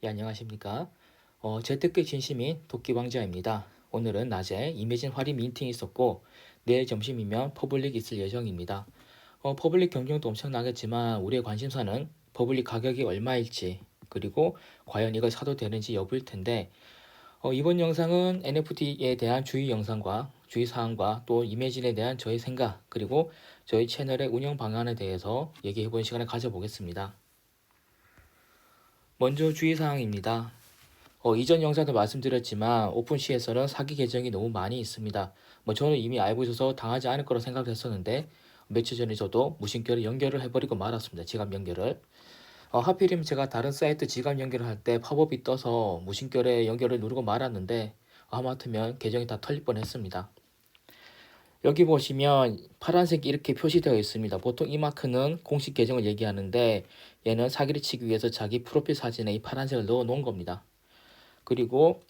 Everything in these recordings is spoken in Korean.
예, 안녕하십니까. 재테크의 진심인 도끼왕자입니다. 오늘은 낮에 이매진 할인 미팅이 있었고, 내일 점심이면 퍼블릭 있을 예정입니다. 퍼블릭 경쟁도 엄청나겠지만, 우리의 관심사는 퍼블릭 가격이 얼마일지, 그리고 과연 이걸 사도 되는지 여부일 텐데, 이번 영상은 NFT에 대한 주의 영상과 주의 사항과 또 이매진에 대한 저의 생각, 그리고 저희 채널의 운영 방안에 대해서 얘기해보는 시간을 가져보겠습니다. 먼저 주의 사항입니다. 이전 영상도 말씀드렸지만 오픈시에서는 사기 계정이 너무 많이 있습니다. 저는 이미 알고 있어서 당하지 않을 거라 생각했었는데 며칠 전에 저도 무심결에 연결을 해버리고 말았습니다. 지갑 연결을. 하필이면 제가 다른 사이트 지갑 연결을 할 때 팝업이 떠서 무심결에 연결을 누르고 말았는데 하마터면 계정이 다 털릴 뻔했습니다. 여기 보시면 파란색이 이렇게 표시되어 있습니다. 보통 이 마크는 공식 계정을 얘기하는데 얘는 사기를 치기 위해서 자기 프로필 사진에 이 파란색을 넣어 놓은 겁니다. 그리고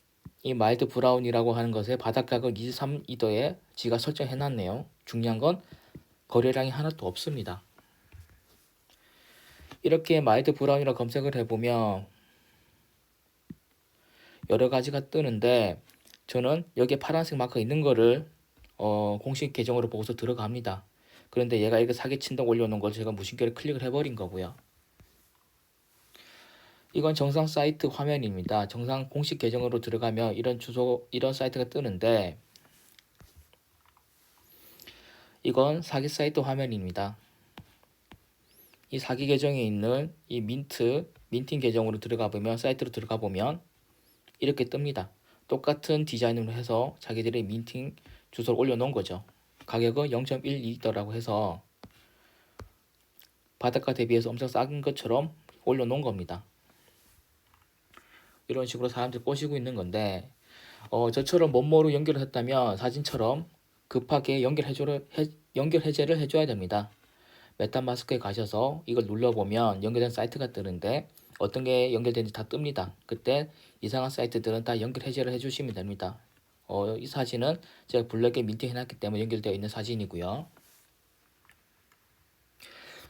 이 마일드 브라운이라고 하는 것에 바닥가격 23이더에 지가 설정해 놨네요. 중요한 건 거래량이 하나도 없습니다. 이렇게 마일드 브라운이라고 검색을 해보면 여러 가지가 뜨는데 저는 여기에 파란색 마크가 있는 거를 공식 계정으로 보고서 들어갑니다. 그런데 얘가 이렇게 사기친다고 올려놓은 걸 제가 무심결에 클릭을 해버린 거고요. 이건 정상 사이트 화면입니다. 정상 공식 계정으로 들어가면 이런 주소, 이런 사이트가 뜨는데 이건 사기 사이트 화면입니다. 이 사기 계정에 있는 이 민팅 계정으로 들어가 보면 사이트로 들어가 보면 이렇게 뜹니다. 똑같은 디자인으로 해서 자기들의 민팅 주소를 올려놓은 거죠. 가격은 0.12더라고 해서 바닷가 대비해서 엄청 싼 것처럼 올려놓은 겁니다. 이런 식으로 사람들 꼬시고 있는 건데 저처럼 멋모로 연결을 했다면 사진처럼 급하게 연결 해제를 해줘야 됩니다. 메타마스크에 가셔서 이걸 눌러보면 연결된 사이트가 뜨는데 어떤 게 연결되는지 다 뜹니다. 그때 이상한 사이트들은 다 연결 해제를 해주시면 됩니다. 이 사진은 제가 블럭에 민팅해놨기 때문에 연결되어 있는 사진이고요.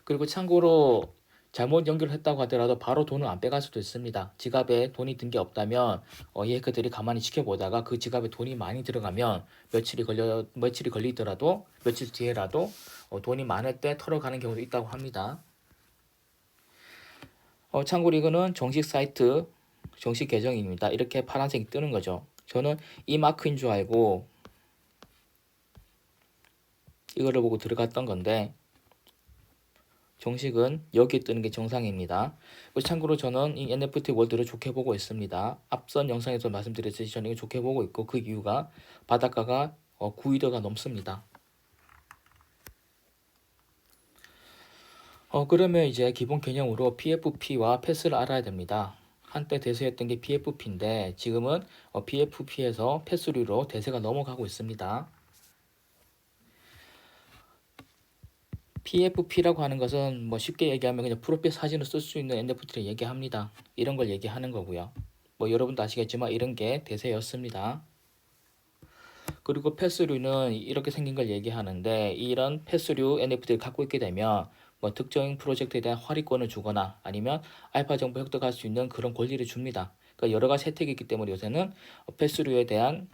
그리고 참고로 잘못 연결했다고 하더라도 바로 돈을 안 빼갈 수도 있습니다. 지갑에 돈이 든 게 없다면 이 해커들이 가만히 지켜보다가 그 지갑에 돈이 많이 들어가면 며칠이 걸리더라도 며칠 뒤에라도 돈이 많을 때 털어가는 경우도 있다고 합니다. 참고로 이거는 정식 사이트 정식 계정입니다. 이렇게 파란색이 뜨는 거죠. 저는 이 마크인 줄 알고 이거를 보고 들어갔던 건데 정식은 여기 뜨는 게 정상입니다. 참고로 저는 이 NFT 월드를 좋게 보고 있습니다. 앞선 영상에서 말씀드렸듯이 저는 이거 좋게 보고 있고 그 이유가 바닷가가 9위더가 넘습니다. 그러면 이제 기본 개념으로 PFP와 패스를 알아야 됩니다. 한때 대세였던 게 PFP인데 지금은 PFP에서 패스류로 대세가 넘어가고 있습니다. PFP라고 하는 것은 쉽게 얘기하면 그냥 프로필 사진을 쓸 수 있는 NFT를 얘기합니다. 이런 걸 얘기하는 거고요. 여러분도 아시겠지만 이런 게 대세였습니다. 그리고 패스류는 이렇게 생긴 걸 얘기하는데 이런 패스류 NFT를 갖고 있게 되면 특정 프로젝트에 대한 활이권을 주거나 아니면 알파 정보 획득할 수 있는 그런 권리를 줍니다. 그러니까 여러 가지 혜택이 있기 때문에 요새는 패스류에 대한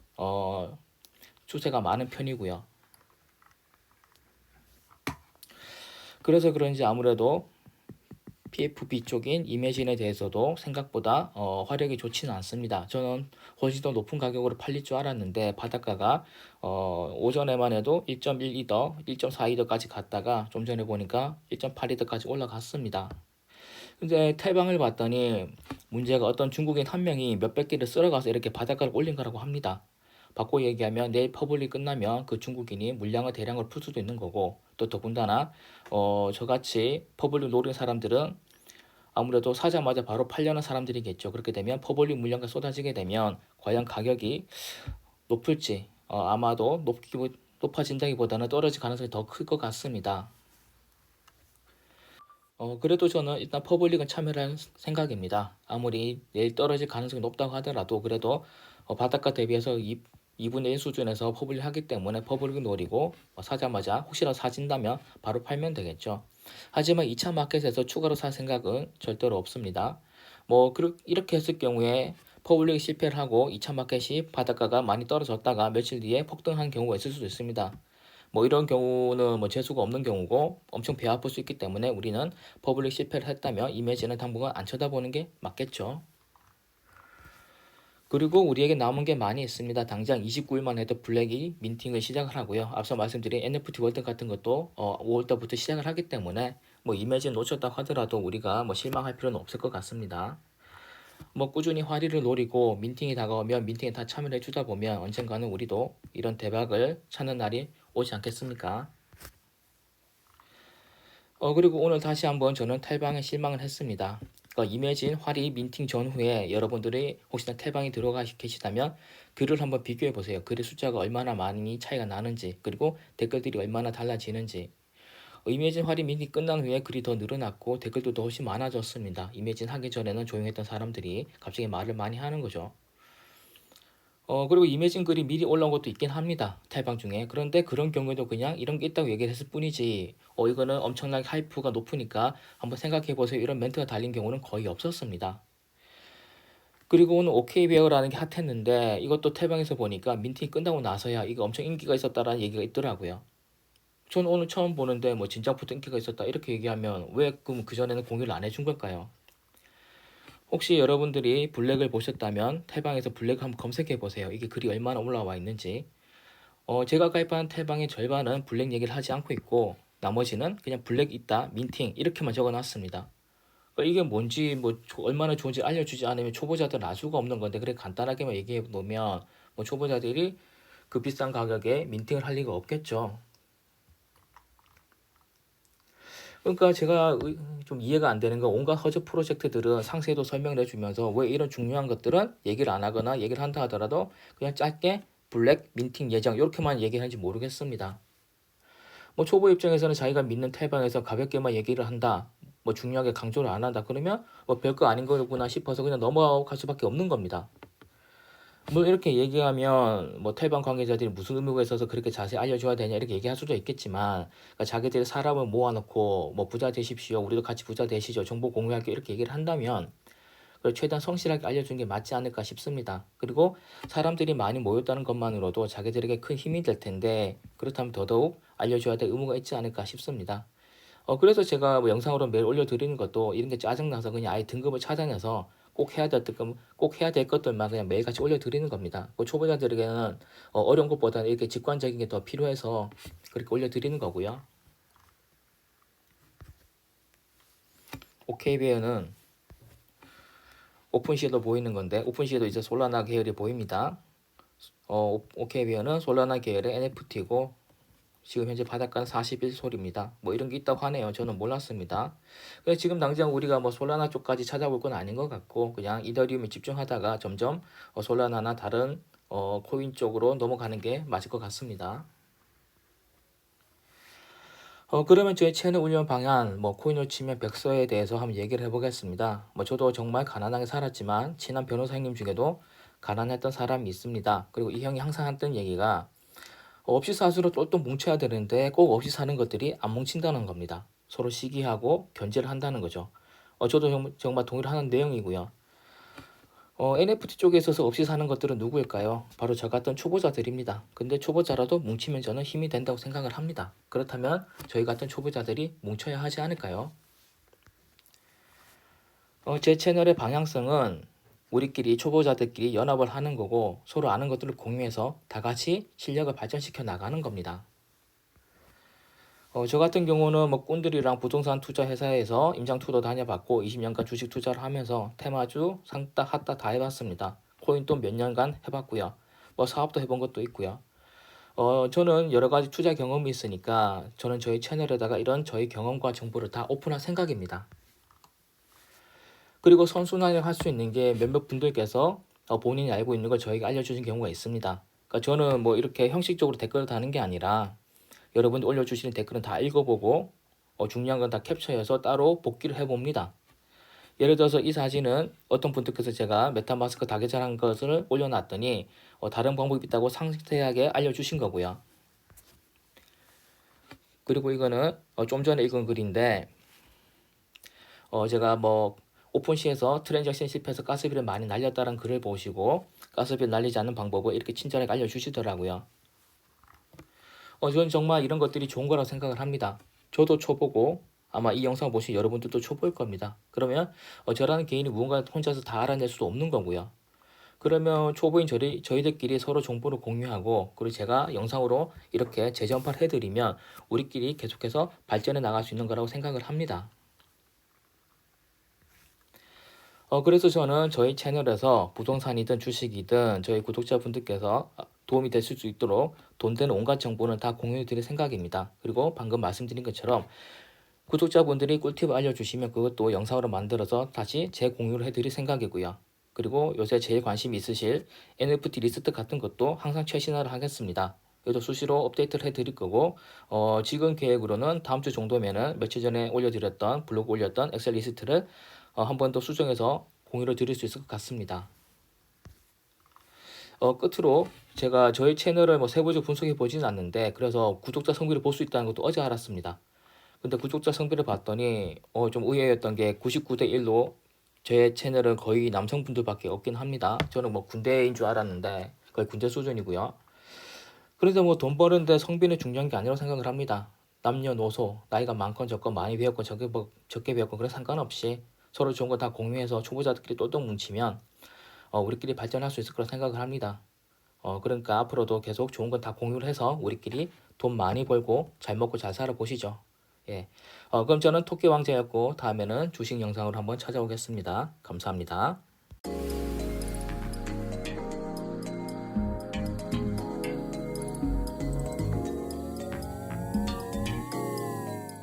추세가 많은 편이고요. 그래서 그런지 아무래도 PFP 쪽인 이매진에 대해서도 생각보다 화력이 좋지는 않습니다. 저는 훨씬 더 높은 가격으로 팔릴 줄 알았는데 바닷가가 오전에만 해도 1.12더, 1.42더까지 갔다가 좀 전에 보니까 1.82더까지 올라갔습니다. 근데 탈방을 봤더니 문제가 어떤 중국인 한 명이 몇백 개를 쓸어가서 이렇게 바닷가를 올린 거라고 합니다. 바꿔 얘기하면 내일 퍼블릭 끝나면 그 중국인이 물량을 대량으로 풀 수도 있는 거고 또 더군다나 저같이 퍼블릭 노리는 사람들은 아무래도 사자마자 바로 팔려는 사람들이겠죠. 그렇게 되면 퍼블릭 물량가 쏟아지게 되면 과연 가격이 높을지 아마도 높아진다기보다는 떨어질 가능성이 더 클 것 같습니다. 그래도 저는 일단 퍼블릭은 참여를 할 생각입니다. 아무리 내일 떨어질 가능성이 높다고 하더라도 그래도 바닷가 대비해서 2분의 1 수준에서 퍼블릭 하기 때문에 퍼블릭 노리고 사자마자 혹시라도 사진다면 바로 팔면 되겠죠. 하지만 2차 마켓에서 추가로 살 생각은 절대로 없습니다. 이렇게 했을 경우에 퍼블릭 실패를 하고 2차 마켓이 바닷가가 많이 떨어졌다가 며칠 뒤에 폭등한 경우가 있을 수도 있습니다. 이런 경우는 재수가 없는 경우고 엄청 배 아플 수 있기 때문에 우리는 퍼블릭 실패를 했다면 이미지는 당분간 안 쳐다보는 게 맞겠죠. 그리고 우리에게 남은 게 많이 있습니다. 당장 29일만 해도 블랙이 민팅을 시작을 하고요. 앞서 말씀드린 NFT 월드 같은 것도 5월달부터 시작을 하기 때문에 이미지 놓쳤다 하더라도 우리가 실망할 필요는 없을 것 같습니다. 꾸준히 화리를 노리고 민팅이 다가오면 민팅에 다 참여를 해주다 보면 언젠가는 우리도 이런 대박을 찾는 날이 오지 않겠습니까? 그리고 오늘 다시 한번 저는 탈방에 실망을 했습니다. 이매진 화리 민팅 전후에 여러분들이 혹시나 탈방에 들어가 계시다면 글을 한번 비교해 보세요. 글의 숫자가 얼마나 많이 차이가 나는지, 그리고 댓글들이 얼마나 달라지는지. 이매진 화리 민팅 끝난 후에 글이 더 늘어났고 댓글도 훨씬 많아졌습니다. 이매진 하기 전에는 조용했던 사람들이 갑자기 말을 많이 하는 거죠. 그리고 이매진 글이 미리 올라온 것도 있긴 합니다. 탈방 중에. 그런데 그런 경우에도 그냥 이런 게 있다고 얘기를 했을 뿐이지, 이거는 엄청나게 하이프가 높으니까 한번 생각해보세요, 이런 멘트가 달린 경우는 거의 없었습니다. 그리고 오늘 OK베어라는 게 핫했는데 이것도 탈방에서 보니까 민팅이 끝나고 나서야 이거 엄청 인기가 있었다라는 얘기가 있더라고요. 전 오늘 처음 보는데 진작부터 인기가 있었다 이렇게 얘기하면 왜 그럼 그전에는 공유를 안 해준 걸까요? 혹시 여러분들이 블랙을 보셨다면 탈방에서 블랙 한번 검색해 보세요. 이게 글이 얼마나 올라와 있는지. 제가 가입한 탈방의 절반은 블랙 얘기를 하지 않고 있고 나머지는 그냥 블랙 있다, 민팅 이렇게만 적어놨습니다. 이게 뭔지 얼마나 좋은지 알려주지 않으면 초보자들은 알 수가 없는 건데, 그래 간단하게만 얘기해 놓으면 초보자들이 그 비싼 가격에 민팅을 할 리가 없겠죠. 그러니까 제가 좀 이해가 안 되는 건 온갖 허접 프로젝트들은 상세도 설명을 해주면서 왜 이런 중요한 것들은 얘기를 안 하거나 얘기를 한다 하더라도 그냥 짧게 블랙 민팅 예정 이렇게만 얘기를 하는지 모르겠습니다. 초보 입장에서는 자기가 믿는 탈방에서 가볍게만 얘기를 한다, 중요하게 강조를 안 한다 그러면 별거 아닌 거구나 싶어서 그냥 넘어갈 수밖에 없는 겁니다. 이렇게 얘기하면 탈방 관계자들이 무슨 의무가 있어서 그렇게 자세히 알려줘야 되냐 이렇게 얘기할 수도 있겠지만, 그러니까 자기들이 사람을 모아놓고 부자 되십시오, 우리도 같이 부자 되시죠, 정보 공유할게요 이렇게 얘기를 한다면 최대한 성실하게 알려주는 게 맞지 않을까 싶습니다. 그리고 사람들이 많이 모였다는 것만으로도 자기들에게 큰 힘이 될 텐데 그렇다면 더더욱 알려줘야 될 의무가 있지 않을까 싶습니다. 그래서 제가 영상으로 매일 올려드리는 것도 이런 게 짜증나서 그냥 아예 등급을 찾아내서 꼭 해야 될 것들만 그냥 매일같이 올려드리는 겁니다. 초보자들에게는 어려운 것보다는 이렇게 직관적인 게 더 필요해서 그렇게 올려드리는 거고요. OK베어는 오픈시에도 보이는 건데 오픈시에도 이제 솔라나 계열이 보입니다. OK베어는 솔라나 계열의 NFT고 지금 현재 바닷가는 41솔입니다. 이런 게 있다고 하네요. 저는 몰랐습니다. 그래서 지금 당장 우리가 솔라나 쪽까지 찾아볼 건 아닌 것 같고 그냥 이더리움에 집중하다가 점점 솔라나나 다른 코인 쪽으로 넘어가는 게 맞을 것 같습니다. 그러면 저희 채널 운영 방안, 코인으로 치면 백서에 대해서 한번 얘기를 해보겠습니다. 저도 정말 가난하게 살았지만 친한 변호사님 중에도 가난했던 사람이 있습니다. 그리고 이 형이 항상 했던 얘기가 없이 살수록 똘똘 뭉쳐야 되는데 꼭 없이 사는 것들이 안 뭉친다는 겁니다. 서로 시기하고 견제를 한다는 거죠. 저도 정말 동의를 하는 내용이고요. NFT 쪽에 있어서 없이 사는 것들은 누구일까요? 바로 저 같은 초보자들입니다. 근데 초보자라도 뭉치면 저는 힘이 된다고 생각을 합니다. 그렇다면 저희 같은 초보자들이 뭉쳐야 하지 않을까요? 제 채널의 방향성은 우리끼리 초보자들끼리 연합을 하는 거고 서로 아는 것들을 공유해서 다 같이 실력을 발전시켜 나가는 겁니다. 저 같은 경우는 꾼들이랑 부동산 투자 회사에서 임장 투자 다녀봤고 20년간 주식 투자를 하면서 테마주, 상따, 핫따 다 해봤습니다. 코인도 몇 년간 해봤고요. 사업도 해본 것도 있고요. 저는 여러 가지 투자 경험이 있으니까 저는 저희 채널에다가 이런 저희 경험과 정보를 다 오픈할 생각입니다. 그리고 선순환을 할 수 있는 게 몇몇 분들께서 본인이 알고 있는 걸 저에게 알려주신 경우가 있습니다. 그러니까 저는 이렇게 형식적으로 댓글을 다는 게 아니라 여러분들 올려주시는 댓글은 다 읽어보고 중요한 건 다 캡처해서 따로 복기를 해봅니다. 예를 들어서 이 사진은 어떤 분들께서 제가 메타마스크 다계절한 것을 올려놨더니 다른 방법이 있다고 상세하게 알려주신 거고요. 그리고 이거는 좀 전에 읽은 글인데 제가 오픈시에서 트랜잭션 실패해서 가스비를 많이 날렸다는 글을 보시고 가스비를 날리지 않는 방법을 이렇게 친절하게 알려주시더라고요. 저는 정말 이런 것들이 좋은 거라고 생각을 합니다. 저도 초보고 아마 이 영상 보신 여러분들도 초보일 겁니다. 그러면 저라는 개인이 무언가 혼자서 다 알아낼 수도 없는 거고요. 그러면 초보인 저희들끼리 서로 정보를 공유하고 그리고 제가 영상으로 이렇게 재전파를 해드리면 우리끼리 계속해서 발전해 나갈 수 있는 거라고 생각을 합니다. 그래서 저는 저희 채널에서 부동산이든 주식이든 저희 구독자분들께서 도움이 되실 수 있도록 돈 되는 온갖 정보는 다 공유해 드릴 생각입니다. 그리고 방금 말씀드린 것처럼 구독자분들이 꿀팁을 알려주시면 그것도 영상으로 만들어서 다시 재공유를 해드릴 생각이고요. 그리고 요새 제일 관심이 있으실 NFT 리스트 같은 것도 항상 최신화를 하겠습니다. 그래도 수시로 업데이트를 해드릴 거고 지금 계획으로는 다음 주 정도면은 며칠 전에 올려드렸던 블로그 올렸던 엑셀 리스트를 한 번 더 수정해서 공유를 드릴 수 있을 것 같습니다. 끝으로 제가 저희 채널을 뭐 세부적으로 분석해 보지는 않는데 그래서 구독자 성비를 볼 수 있다는 것도 어제 알았습니다. 근데 구독자 성비를 봤더니 좀 의외였던 게 99대 1로 제 채널은 거의 남성분들밖에 없긴 합니다. 저는 뭐 군대인 줄 알았는데 거의 군대 수준이고요. 그래서 뭐 돈 버는데 성비는 중요한 게 아니라고 생각을 합니다. 남녀노소 나이가 많건 적건 많이 배웠건 적게 배웠건 그런 상관없이 서로 좋은 거 다 공유해서 초보자들끼리 똘똘 뭉치면 우리끼리 발전할 수 있을 거라 생각을 합니다. 그러니까 앞으로도 계속 좋은 건 다 공유를 해서 우리끼리 돈 많이 벌고 잘 먹고 잘 살아보시죠. 예. 그럼 저는 토끼 왕자였고 다음에는 주식 영상으로 한번 찾아오겠습니다. 감사합니다.